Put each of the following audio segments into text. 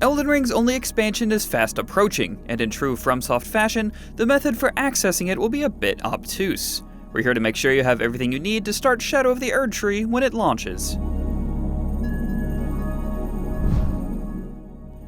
Elden Ring's only expansion is fast approaching, and in true FromSoft fashion, the method for accessing it will be a bit obtuse. We're here to make sure you have everything you need to start Shadow of the Erdtree when it launches.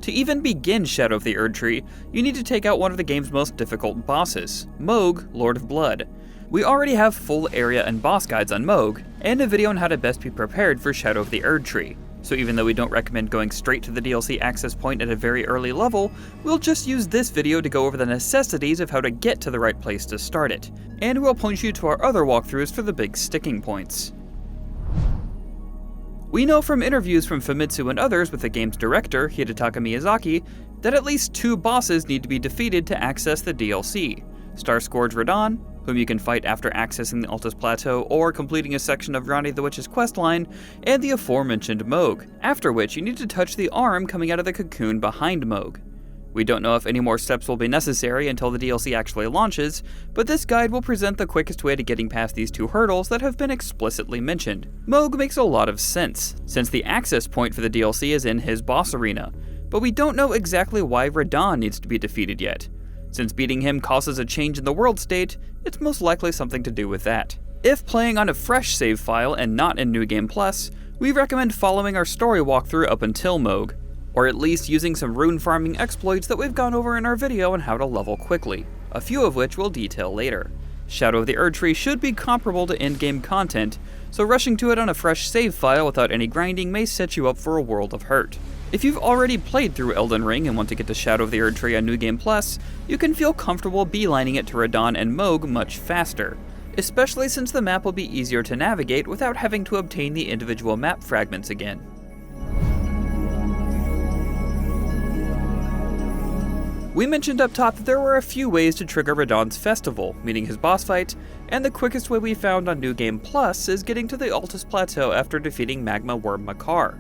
To even begin Shadow of the Erdtree, you need to take out one of the game's most difficult bosses, Mohg, Lord of Blood. We already have full area and boss guides on Mohg, and a video on how to best be prepared for Shadow of the Erdtree. So even though we don't recommend going straight to the DLC access point at a very early level, we'll just use this video to go over the necessities of how to get to the right place to start it, and we'll point you to our other walkthroughs for the big sticking points. We know from interviews from Famitsu and others with the game's director, Hidetaka Miyazaki, that at least 2 bosses need to be defeated to access the DLC. Star Scourge Radahn, whom you can fight after accessing the Altus Plateau or completing a section of Ranni the Witch's questline, and the aforementioned Mohg, after which you need to touch the arm coming out of the cocoon behind Mohg. We don't know if any more steps will be necessary until the DLC actually launches, but this guide will present the quickest way to getting past these 2 hurdles that have been explicitly mentioned. Mohg makes a lot of sense, since the access point for the DLC is in his boss arena, but we don't know exactly why Radahn needs to be defeated yet. Since beating him causes a change in the world state, it's most likely something to do with that. If playing on a fresh save file and not in New Game Plus, we recommend following our story walkthrough up until Mohg, or at least using some rune farming exploits that we've gone over in our video on how to level quickly, a few of which we'll detail later. Shadow of the Erdtree should be comparable to endgame content, so rushing to it on a fresh save file without any grinding may set you up for a world of hurt. If you've already played through Elden Ring and want to get to Shadow of the Erdtree on New Game Plus, you can feel comfortable beelining it to Radahn and Mohg much faster, especially since the map will be easier to navigate without having to obtain the individual map fragments again. We mentioned up top that there were a few ways to trigger Radahn's festival, meaning his boss fight, and the quickest way we found on New Game Plus is getting to the Altus Plateau after defeating Magma Wyrm Makar.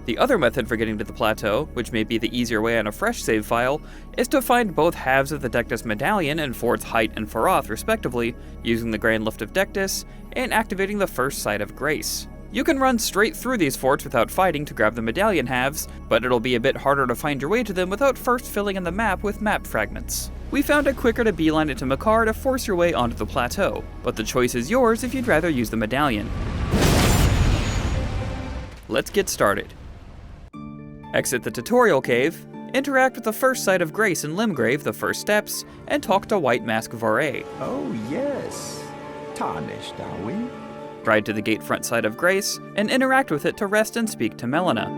The other method for getting to the plateau, which may be the easier way on a fresh save file, is to find both halves of the Dectus Medallion in Forts Height and Faroth respectively, using the Grand Lift of Dectus, and activating the first Site of Grace. You can run straight through these forts without fighting to grab the medallion halves, but it'll be a bit harder to find your way to them without first filling in the map with map fragments. We found it quicker to beeline it to Makar to force your way onto the plateau, but the choice is yours if you'd rather use the medallion. Let's get started. Exit the tutorial cave, interact with the first Site of Grace in Limgrave, the first steps, and talk to White Mask Varé. Oh yes, tarnished are we? Ride to the gate front Site of Grace, and interact with it to rest and speak to Melina.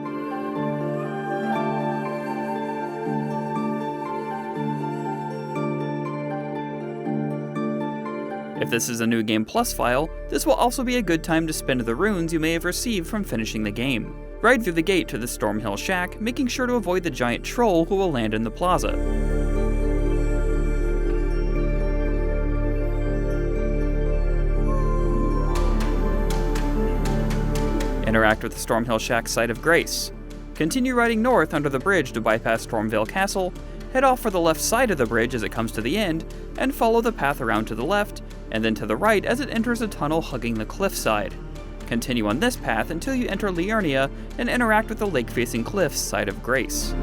If this is a New Game Plus file, this will also be a good time to spend the runes you may have received from finishing the game. Ride through the gate to the Stormhill Shack, making sure to avoid the giant troll who will land in the plaza. Interact with the Stormhill Shack Site of Grace. Continue riding north under the bridge to bypass Stormvale Castle, head off for the left side of the bridge as it comes to the end, and follow the path around to the left, and then to the right as it enters a tunnel hugging the cliffside. Continue on this path until you enter Liurnia and interact with the lake-facing cliffs Site of Grace.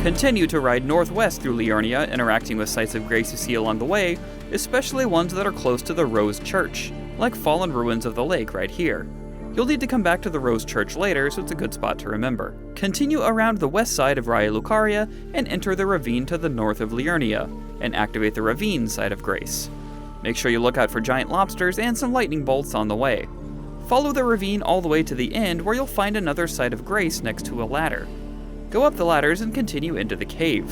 Continue to ride northwest through Liurnia, interacting with sites of grace you see along the way, especially ones that are close to the Rose Church, like fallen ruins of the lake right here. You'll need to come back to the Rose Church later, so it's a good spot to remember. Continue around the west side of Raya Lucaria and enter the ravine to the north of Liurnia, and activate the ravine Site of Grace. Make sure you look out for giant lobsters and some lightning bolts on the way. Follow the ravine all the way to the end where you'll find another Site of Grace next to a ladder. Go up the ladders and continue into the cave.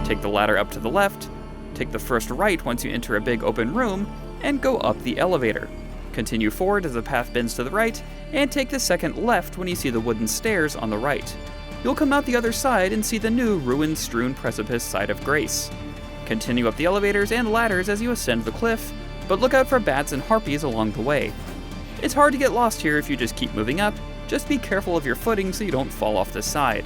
Take the ladder up to the left, take the first right once you enter a big open room, and go up the elevator. Continue forward as the path bends to the right, and take the second left when you see the wooden stairs on the right. You'll come out the other side and see the new ruin-strewn precipice Site of Grace. Continue up the elevators and ladders as you ascend the cliff, but look out for bats and harpies along the way. It's hard to get lost here if you just keep moving up, Just be careful of your footing so you don't fall off the side.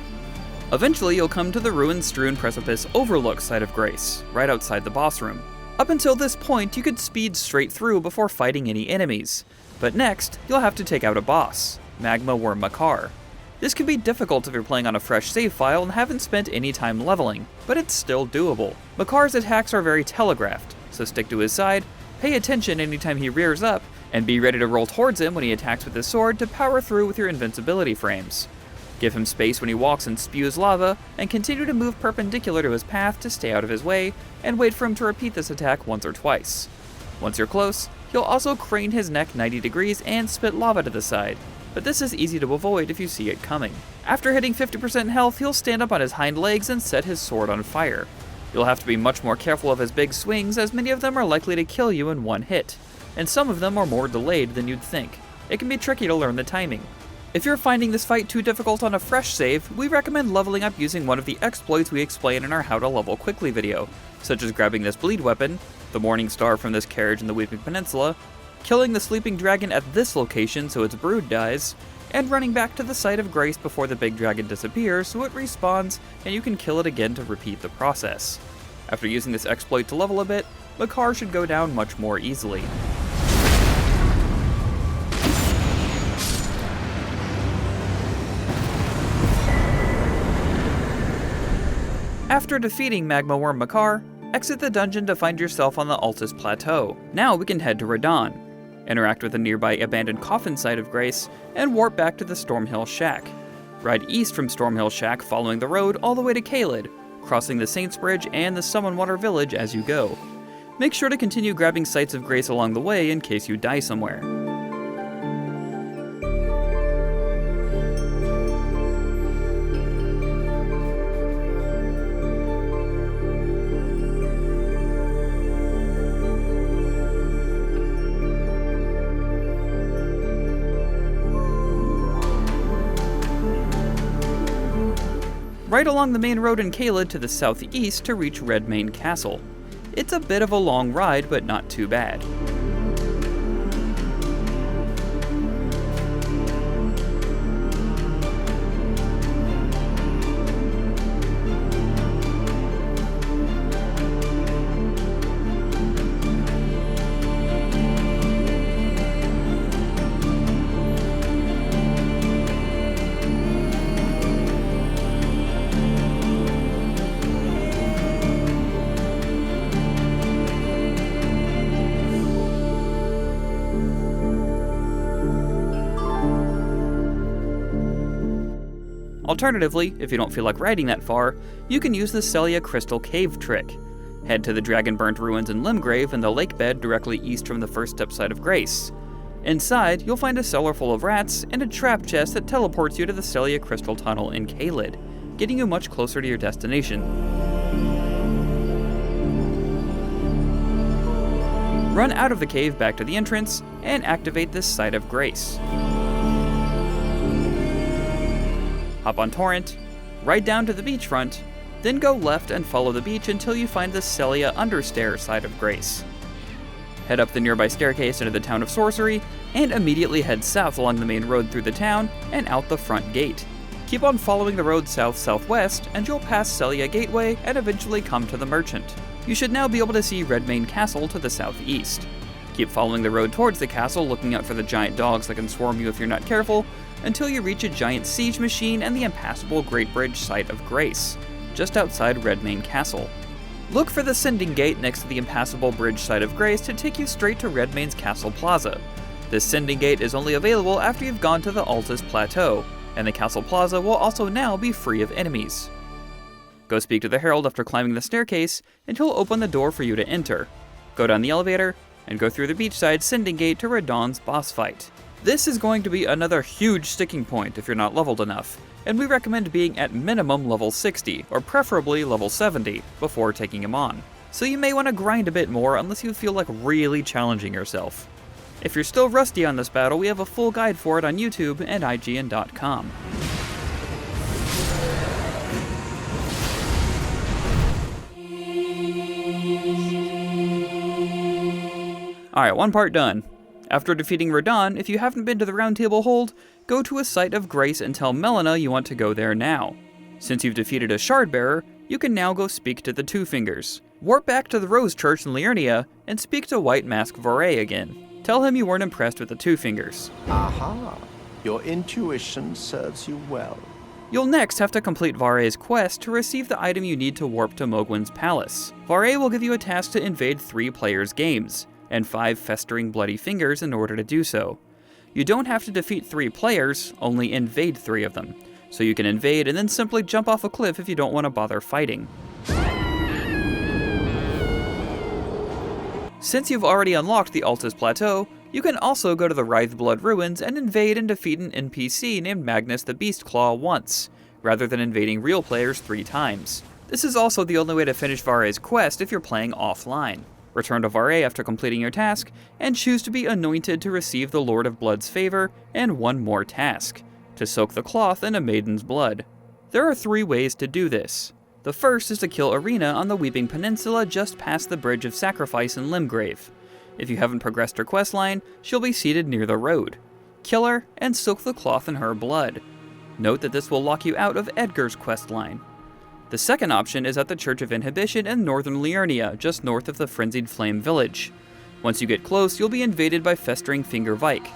Eventually, you'll come to the ruin-strewn precipice overlook site of Grace, right outside the boss room. Up until this point, you could speed straight through before fighting any enemies. But next, you'll have to take out a boss, Magma Wyrm Makar. This can be difficult if you're playing on a fresh save file and haven't spent any time leveling, but it's still doable. Makar's attacks are very telegraphed, so stick to his side, pay attention anytime he rears up, and be ready to roll towards him when he attacks with his sword to power through with your invincibility frames. Give him space when he walks and spews lava, and continue to move perpendicular to his path to stay out of his way, and wait for him to repeat this attack once or twice. Once you're close, he'll also crane his neck 90 degrees and spit lava to the side, but this is easy to avoid if you see it coming. After hitting 50% health, he'll stand up on his hind legs and set his sword on fire. You'll have to be much more careful of his big swings, as many of them are likely to kill you in one hit, and some of them are more delayed than you'd think. It can be tricky to learn the timing. If you're finding this fight too difficult on a fresh save, we recommend leveling up using one of the exploits we explain in our How to Level Quickly video, such as grabbing this bleed weapon, the Morning Star from this carriage in the Weeping Peninsula, killing the sleeping dragon at this location so its brood dies, and running back to the site of Grace before the big dragon disappears so it respawns and you can kill it again to repeat the process. After using this exploit to level a bit, Makar should go down much more easily. After defeating Magma Wyrm Makar, exit the dungeon to find yourself on the Altus Plateau. Now we can head to Radahn, interact with the nearby abandoned coffin site of Grace, and warp back to the Stormhill Shack. Ride east from Stormhill Shack following the road all the way to Caelid, crossing the Saints Bridge and the Summonwater Village as you go. Make sure to continue grabbing sites of Grace along the way in case you die somewhere. Right along the main road in Caelid to the southeast to reach Redmane Castle. It's a bit of a long ride, but not too bad. Alternatively, if you don't feel like riding that far, you can use the Sellia Crystal Cave trick. Head to the dragon-burnt ruins in Limgrave in the lake bed directly east from the first step site of Grace. Inside, you'll find a cellar full of rats and a trap chest that teleports you to the Sellia Crystal Tunnel in Caelid, getting you much closer to your destination. Run out of the cave back to the entrance, and activate this site of Grace. Hop on Torrent, ride down to the beachfront, then go left and follow the beach until you find the Sellia Understair side of Grace. Head up the nearby staircase into the town of Sorcery, and immediately head south along the main road through the town and out the front gate. Keep on following the road south-southwest, and you'll pass Sellia Gateway and eventually come to the Merchant. You should now be able to see Redmane Castle to the southeast. Keep following the road towards the castle, looking out for the giant dogs that can swarm you if you're not careful, until you reach a giant siege machine and the impassable Great Bridge site of Grace, just outside Redmane Castle. Look for the Sending Gate next to the impassable bridge site of Grace to take you straight to Redmane's Castle Plaza. This Sending Gate is only available after you've gone to the Altus Plateau, and the Castle Plaza will also now be free of enemies. Go speak to the Herald after climbing the staircase, and he'll open the door for you to enter. Go down the elevator, and go through the beachside Sending Gate to Radahn's boss fight. This is going to be another huge sticking point if you're not leveled enough, and we recommend being at minimum level 60, or preferably level 70, before taking him on. So you may want to grind a bit more unless you feel like really challenging yourself. If you're still rusty on this battle, we have a full guide for it on YouTube and IGN.com. Alright, one part done. After defeating Radahn, if you haven't been to the Round Table Hold, go to a site of grace and tell Melina you want to go there now. Since you've defeated a Shardbearer, you can now go speak to the Two Fingers. Warp back to the Rose Church in Liurnia and speak to White Mask Voré again. Tell him you weren't impressed with the Two Fingers. Aha! Your intuition serves you well. You'll next have to complete Varé's quest to receive the item you need to warp to Mohgwyn's palace. Voré will give you a task to invade 3 players' games, and 5 festering bloody fingers in order to do so. You don't have to defeat 3 players, only invade 3 of them. So you can invade and then simply jump off a cliff if you don't want to bother fighting. Since you've already unlocked the Altus Plateau, you can also go to the Writhed-Blood Ruins and invade and defeat an NPC named Magnus the Beastclaw once, rather than invading real players 3 times. This is also the only way to finish Varé's quest if you're playing offline. Return to Voré after completing your task, and choose to be anointed to receive the Lord of Blood's favor and one more task, to soak the cloth in a maiden's blood. There are 3 ways to do this. The first is to kill Arena on the Weeping Peninsula just past the Bridge of Sacrifice in Limgrave. If you haven't progressed her questline, she'll be seated near the road. Kill her and soak the cloth in her blood. Note that this will lock you out of Edgar's questline. The second option is at the Church of Inhibition in northern Liurnia, just north of the Frenzied Flame village. Once you get close, you'll be invaded by Festering Finger Vike.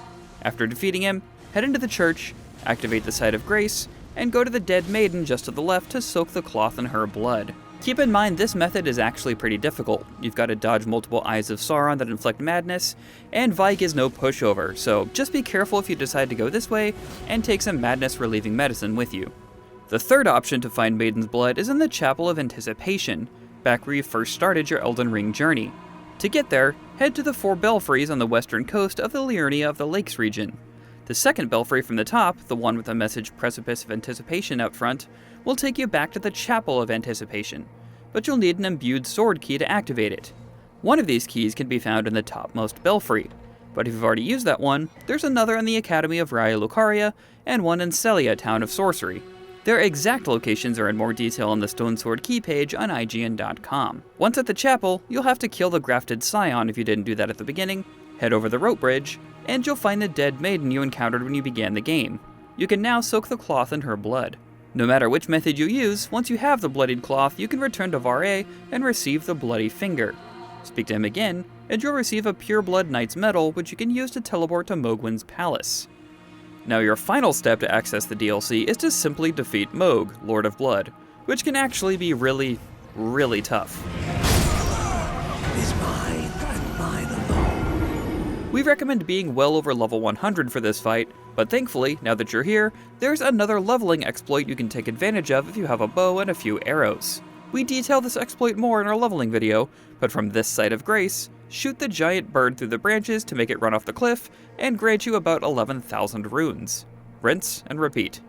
After defeating him, head into the church, activate the Site of Grace, and go to the dead maiden just to the left to soak the cloth in her blood. Keep in mind this method is actually pretty difficult. You've got to dodge multiple Eyes of Sauron that inflict madness, and Vike is no pushover, so just be careful if you decide to go this way, and take some madness relieving medicine with you. The third option to find Maiden's Blood is in the Chapel of Anticipation, back where you first started your Elden Ring journey. To get there, head to the 4 belfries on the western coast of the Liurnia of the Lakes region. The second belfry from the top, the one with the message Precipice of Anticipation out front, will take you back to the Chapel of Anticipation, but you'll need an imbued sword key to activate it. One of these keys can be found in the topmost belfry, but if you've already used that one, there's another in the Academy of Raya Lucaria and one in Sellia, Town of Sorcery. Their exact locations are in more detail on the Stone Sword Key page on IGN.com. Once at the chapel, you'll have to kill the Grafted Scion if you didn't do that at the beginning, head over the rope bridge, and you'll find the dead maiden you encountered when you began the game. You can now soak the cloth in her blood. No matter which method you use, once you have the bloodied cloth, you can return to Voré and receive the Bloody Finger. Speak to him again, and you'll receive a Pure Blood Knight's Medal, which you can use to teleport to Mohgwyn's palace. Now your final step to access the DLC is to simply defeat Mohg, Lord of Blood, which can actually be really, really tough. Is mine and mine alone. We recommend being well over level 100 for this fight, but thankfully, now that you're here, there's another leveling exploit you can take advantage of if you have a bow and a few arrows. We detail this exploit more in our leveling video, but from this Site of Grace, shoot the giant bird through the branches to make it run off the cliff, and grant you about 11,000 runes. Rinse and repeat.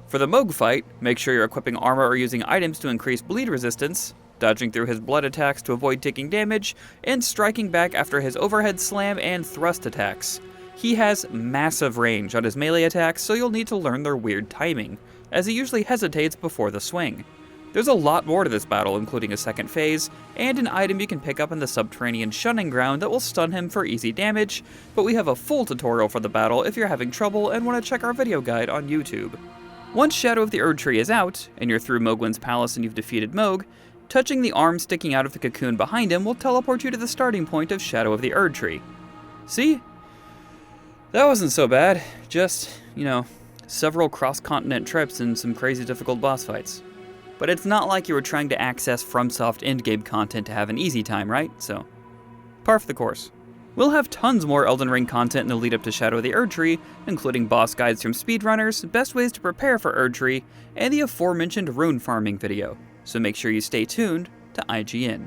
For the Mohg fight, make sure you're equipping armor or using items to increase bleed resistance, dodging through his blood attacks to avoid taking damage, and striking back after his overhead slam and thrust attacks. He has massive range on his melee attacks, so you'll need to learn their weird timing, as he usually hesitates before the swing. There's a lot more to this battle, including a second phase, and an item you can pick up in the subterranean shunning ground that will stun him for easy damage, but we have a full tutorial for the battle if you're having trouble and want to check our video guide on YouTube. Once Shadow of the Erdtree is out, and you're through Mohgwyn's palace and you've defeated Mohg, touching the arm sticking out of the cocoon behind him will teleport you to the starting point of Shadow of the Erdtree. See? That wasn't so bad, just, several cross-continent trips and some crazy difficult boss fights. But it's not like you were trying to access FromSoft endgame content to have an easy time, right? So, par for the course. We'll have tons more Elden Ring content in the lead up to Shadow of the Erdtree, including boss guides from speedrunners, best ways to prepare for Erdtree, and the aforementioned rune farming video. So make sure you stay tuned to IGN.